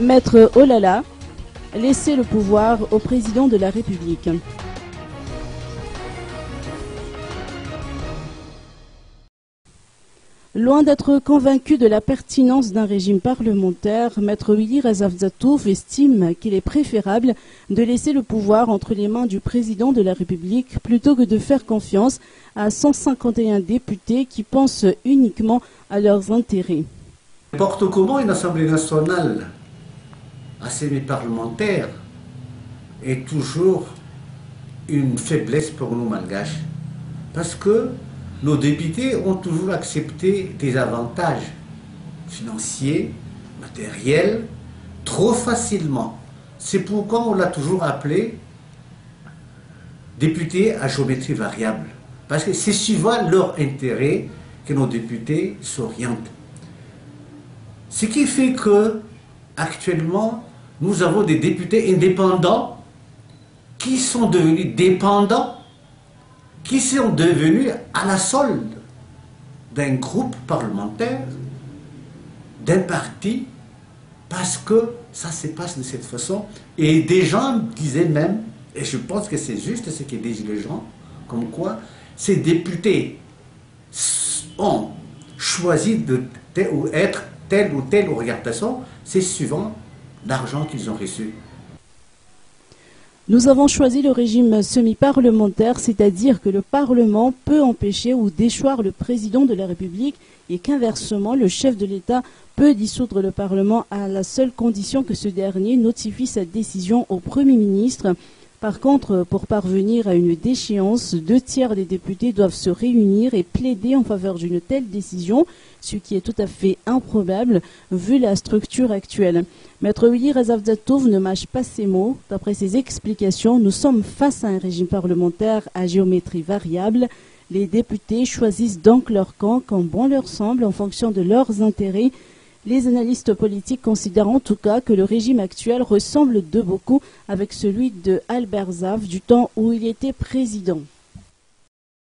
Maître Olala, laisser le pouvoir au président de la République. Loin d'être convaincu de la pertinence d'un régime parlementaire, Maître Willy Razafzatouf estime qu'il est préférable de laisser le pouvoir entre les mains du président de la République plutôt que de faire confiance à 151 députés qui pensent uniquement à leurs intérêts. N'importe comment, une Assemblée nationale à semi-parlementaire est toujours une faiblesse pour nous malgaches, parce que nos députés ont toujours accepté des avantages financiers, matériels, trop facilement. C'est pourquoi on l'a toujours appelé député à géométrie variable, parce que c'est suivant leur intérêt que nos députés s'orientent. Ce qui fait que, actuellement, nous avons des députés indépendants qui sont devenus dépendants, qui sont devenus à la solde d'un groupe parlementaire, d'un parti, parce que ça se passe de cette façon. Et des gens disaient même, et je pense que c'est juste ce que disent les gens, comme quoi ces députés ont choisi de être telle ou telle orientation, c'est suivant l'argent qu'ils ont reçu. Nous avons choisi le régime semi-parlementaire, c'est-à-dire que le Parlement peut empêcher ou déchoir le président de la République et qu'inversement, le chef de l'État peut dissoudre le Parlement à la seule condition que ce dernier notifie sa décision au Premier ministre. Par contre, pour parvenir à une déchéance, 2/3 des députés doivent se réunir et plaider en faveur d'une telle décision, ce qui est tout à fait improbable vu la structure actuelle. Maître Willy Razafzatouf ne mâche pas ses mots. D'après ses explications, nous sommes face à un régime parlementaire à géométrie variable. Les députés choisissent donc leur camp quand bon leur semble en fonction de leurs intérêts. Les analystes politiques considèrent en tout cas que le régime actuel ressemble de beaucoup avec celui de Albert Zaf du temps où il était président.